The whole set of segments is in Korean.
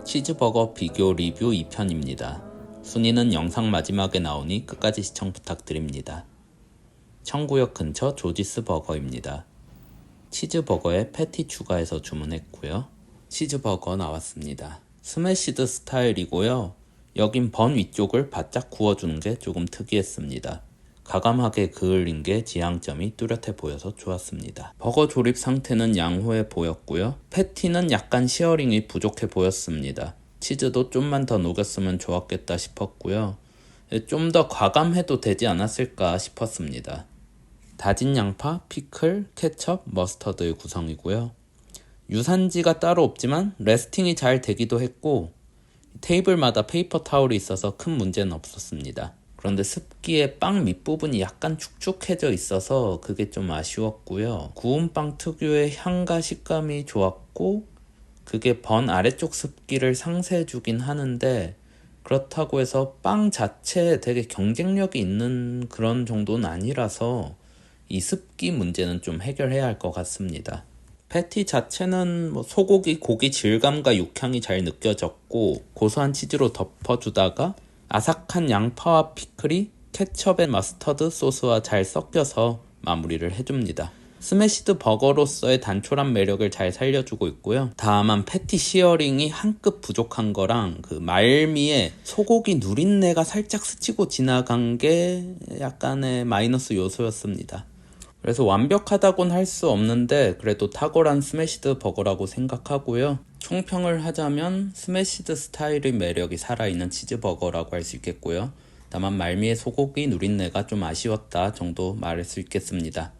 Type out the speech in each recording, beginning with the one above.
치즈버거 비교 리뷰 2편입니다. 순위는 영상 마지막에 나오니 끝까지 시청 부탁드립니다. 청구역 근처 조지스 버거입니다. 치즈버거에 패티 추가해서 주문했고요. 치즈버거 나왔습니다. 스매시드 스타일이고요. 여긴 번 위쪽을 바짝 구워주는 게 조금 특이했습니다. 가감하게 그을린 게 지향점이 뚜렷해 보여서 좋았습니다. 버거 조립 상태는 양호해 보였고요. 패티는 약간 시어링이 부족해 보였습니다. 치즈도 좀만 더 녹였으면 좋았겠다 싶었고요. 좀 더 과감해도 되지 않았을까 싶었습니다. 다진 양파, 피클, 케첩, 머스터드의 구성이고요. 유산지가 따로 없지만 레스팅이 잘 되기도 했고 테이블마다 페이퍼 타올이 있어서 큰 문제는 없었습니다. 그런데 습기에 빵 밑부분이 약간 축축해져 있어서 그게 좀 아쉬웠고요. 구운 빵 특유의 향과 식감이 좋았고 그게 번 아래쪽 습기를 상쇄해주긴 하는데 그렇다고 해서 빵 자체에 되게 경쟁력이 있는 그런 정도는 아니라서 이 습기 문제는 좀 해결해야 할 것 같습니다. 패티 자체는 소고기 고기 질감과 육향이 잘 느껴졌고 고소한 치즈로 덮어주다가 아삭한 양파와 피클이 케첩 앤 머스터드 소스와 잘 섞여서 마무리를 해줍니다. 스매시드 버거로서의 단촐한 매력을 잘 살려주고 있고요. 다만 패티 시어링이 한 급 부족한 거랑 그 말미에 소고기 누린내가 살짝 스치고 지나간 게 약간의 마이너스 요소였습니다. 그래서 완벽하다고는 할 수 없는데 그래도 탁월한 스매시드 버거라고 생각하고요. 총평을 하자면 스매시드 스타일의 매력이 살아있는 치즈버거라고 할 수 있겠고요. 다만 말미에 소고기 누린내가 좀 아쉬웠다 정도 말할 수 있겠습니다.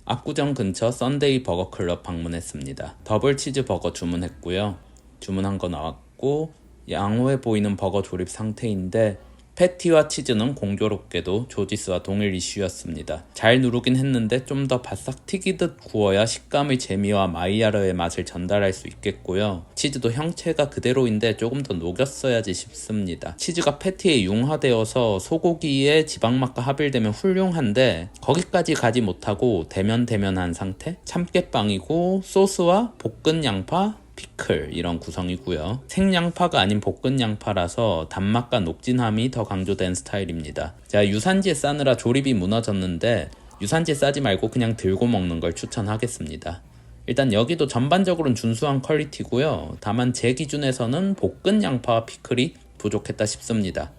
압구정 근처 썬데이 버거클럽 방문했습니다. 더블 치즈버거 주문했고요. 주문한 거 나왔고 양호해 보이는 버거 조립 상태인데 패티와 치즈는 공교롭게도 조지스와 동일 이슈였습니다. 잘 누르긴 했는데 좀 더 바싹 튀기듯 구워야 식감의 재미와 마이야르의 맛을 전달할 수 있겠고요. 치즈도 형체가 그대로인데 조금 더 녹였어야지 싶습니다. 치즈가 패티에 융화되어서 소고기의 지방맛과 합일되면 훌륭한데 거기까지 가지 못하고 대면대면한 상태? 참깨빵이고 소스와 볶은 양파, 피클 이런 구성이고요. 생양파가 아닌 볶은 양파라서 단맛과 녹진함이 더 강조된 스타일입니다. 자, 유산지에 싸느라 조립이 무너졌는데 유산지에 싸지 말고 그냥 들고 먹는 걸 추천하겠습니다. 일단 여기도 전반적으로는 준수한 퀄리티고요. 다만 제 기준에서는 볶은 양파와 피클이 부족했다 싶습니다.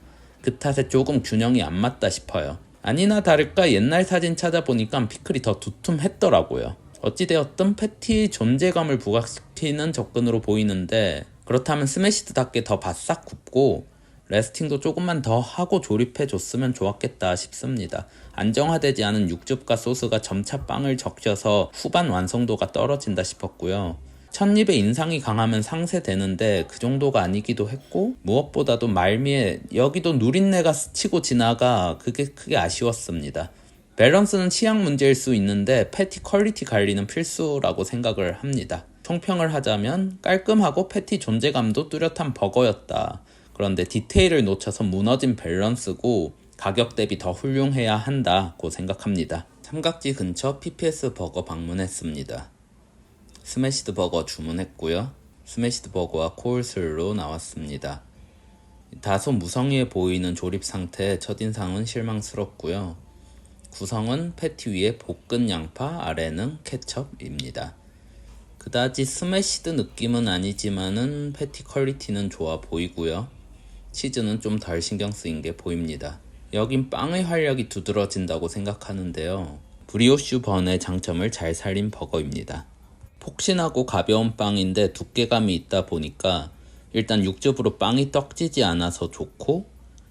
그 탓에 조금 균형이 안 맞다 싶어요. 아니나 다를까 옛날 사진 찾아보니까 피클이 더 두툼했더라고요. 어찌되었든 패티의 존재감을 부각시키는 접근으로 보이는데 그렇다면 스매시드답게 더 바싹 굽고 레스팅도 조금만 더 하고 조립해줬으면 좋았겠다 싶습니다. 안정화되지 않은 육즙과 소스가 점차 빵을 적셔서 후반 완성도가 떨어진다 싶었고요. 첫입에 인상이 강하면 상쇄되는데 그 정도가 아니기도 했고 무엇보다도 말미에 여기도 누린내가 스치고 지나가 그게 크게 아쉬웠습니다. 밸런스는 취향 문제일 수 있는데 패티 퀄리티 관리는 필수라고 생각을 합니다. 총평을 하자면 깔끔하고 패티 존재감도 뚜렷한 버거였다. 그런데 디테일을 놓쳐서 무너진 밸런스고 가격 대비 더 훌륭해야 한다고 생각합니다. 삼각지 근처 PPS 버거 방문했습니다. 스매시드 버거 주문했고요. 스매시드 버거와 코울슬로 나왔습니다. 다소 무성의해 보이는 조립 상태 첫인상은 실망스럽고요. 구성은 패티 위에 볶은 양파, 아래는 케첩입니다. 그다지 스매시드 느낌은 아니지만은 패티 퀄리티는 좋아 보이고요. 치즈는 좀 덜 신경 쓰인 게 보입니다. 여긴 빵의 활력이 두드러진다고 생각하는데요. 브리오슈 번의 장점을 잘 살린 버거입니다. 폭신하고 가벼운 빵인데 두께감이 있다 보니까 일단 육즙으로 빵이 떡지지 않아서 좋고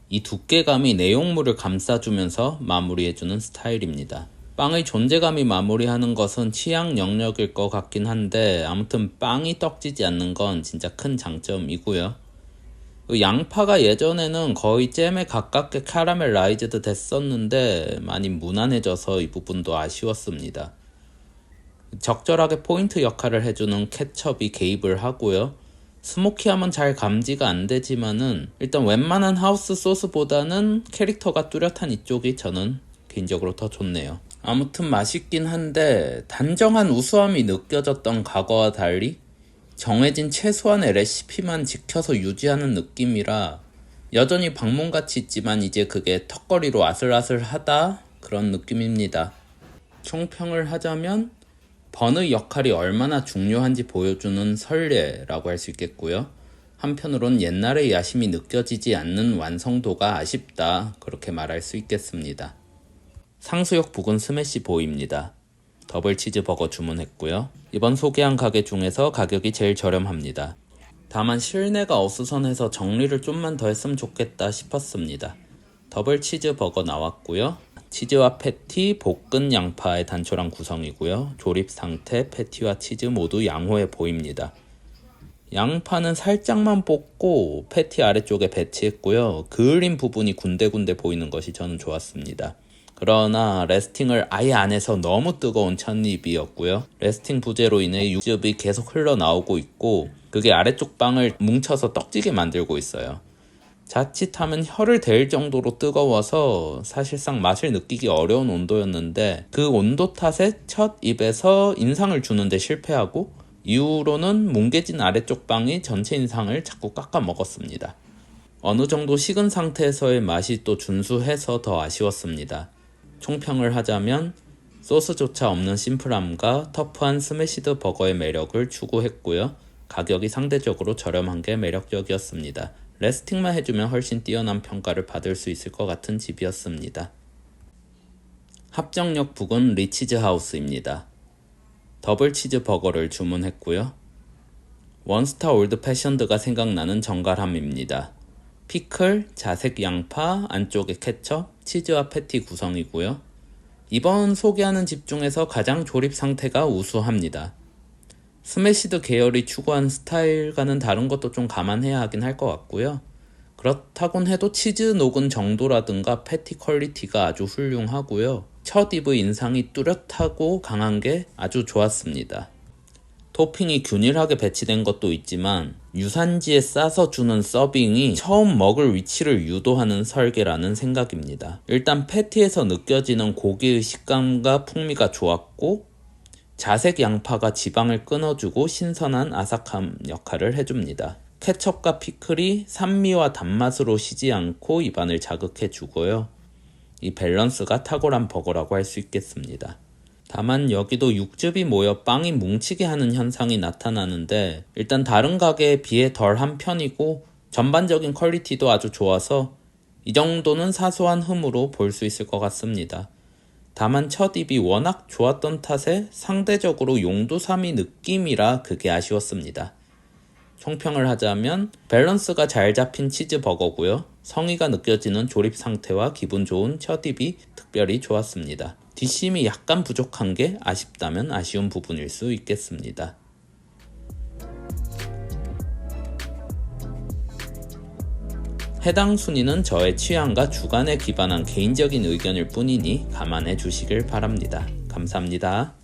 이 두께감이 내용물을 감싸주면서 마무리해주는 스타일입니다. 빵의 존재감이 마무리하는 것은 취향 영역일 것 같긴 한데 아무튼 빵이 떡지지 않는 건 진짜 큰 장점이고요. 양파가 예전에는 거의 잼에 가깝게 캐러멜라이즈드 됐었는데 많이 무난해져서 이 부분도 아쉬웠습니다. 적절하게 포인트 역할을 해주는 케첩이 개입을 하고요. 스모키함은 잘 감지가 안 되지만은 일단 웬만한 하우스 소스보다는 캐릭터가 뚜렷한 이쪽이 저는 개인적으로 더 좋네요. 아무튼 맛있긴 한데 단정한 우수함이 느껴졌던 과거와 달리 정해진 최소한의 레시피만 지켜서 유지하는 느낌이라 여전히 방문가치 있지만 이제 그게 턱걸이로 아슬아슬하다 그런 느낌입니다. 총평을 하자면 번의 역할이 얼마나 중요한지 보여주는 설례라고 할 수 있겠고요. 한편으론 옛날의 야심이 느껴지지 않는 완성도가 아쉽다 그렇게 말할 수 있겠습니다. 상수역 부근 스매시 보이입니다. 더블 치즈버거 주문했고요. 이번 소개한 가게 중에서 가격이 제일 저렴합니다. 다만 실내가 어수선해서 정리를 좀만 더 했으면 좋겠다 싶었습니다. 더블 치즈버거 나왔고요. 치즈와 패티, 볶은 양파의 단촐한 구성이고요. 조립 상태, 패티와 치즈 모두 양호해 보입니다. 양파는 살짝만 볶고 패티 아래쪽에 배치했고요. 그을린 부분이 군데군데 보이는 것이 저는 좋았습니다. 그러나 레스팅을 아예 안 해서 너무 뜨거운 첫입이었고요. 레스팅 부재로 인해 육즙이 계속 흘러나오고 있고 그게 아래쪽 빵을 뭉쳐서 떡지게 만들고 있어요. 자칫하면 혀를 댈 정도로 뜨거워서 사실상 맛을 느끼기 어려운 온도였는데 그 온도 탓에 첫 입에서 인상을 주는데 실패하고 이후로는 뭉개진 아래쪽 빵이 전체 인상을 자꾸 깎아 먹었습니다. 어느 정도 식은 상태에서의 맛이 또 준수해서 더 아쉬웠습니다. 총평을 하자면 소스조차 없는 심플함과 터프한 스매시드 버거의 매력을 추구했고요. 가격이 상대적으로 저렴한 게 매력적이었습니다. 레스팅만 해주면 훨씬 뛰어난 평가를 받을 수 있을 것 같은 집이었습니다. 합정역 부근 리치즈 하우스입니다. 더블 치즈 버거를 주문했고요. 원스타 올드 패션드가 생각나는 정갈함입니다. 피클, 자색 양파, 안쪽에 케첩, 치즈와 패티 구성이고요. 이번 소개하는 집 중에서 가장 조립 상태가 우수합니다. 스매시드 계열이 추구한 스타일과는 다른 것도 좀 감안해야 하긴 할 것 같고요. 그렇다곤 해도 치즈 녹은 정도라든가 패티 퀄리티가 아주 훌륭하고요. 첫 입의 인상이 뚜렷하고 강한 게 아주 좋았습니다. 토핑이 균일하게 배치된 것도 있지만 유산지에 싸서 주는 서빙이 처음 먹을 위치를 유도하는 설계라는 생각입니다. 일단 패티에서 느껴지는 고기의 식감과 풍미가 좋았고 자색 양파가 지방을 끊어주고 신선한 아삭함 역할을 해줍니다. 케첩과 피클이 산미와 단맛으로 쉬지 않고 입안을 자극해주고요. 이 밸런스가 탁월한 버거라고 할 수 있겠습니다. 다만 여기도 육즙이 모여 빵이 뭉치게 하는 현상이 나타나는데 일단 다른 가게에 비해 덜한 편이고 전반적인 퀄리티도 아주 좋아서 이 정도는 사소한 흠으로 볼 수 있을 것 같습니다. 다만 첫 입이 워낙 좋았던 탓에 상대적으로 용두사미 느낌이라 그게 아쉬웠습니다. 총평을 하자면 밸런스가 잘 잡힌 치즈버거고요. 성의가 느껴지는 조립 상태와 기분 좋은 첫 입이 특별히 좋았습니다. 뒷심이 약간 부족한 게 아쉽다면 아쉬운 부분일 수 있겠습니다. 해당 순위는 저의 취향과 주관에 기반한 개인적인 의견일 뿐이니 감안해 주시길 바랍니다. 감사합니다.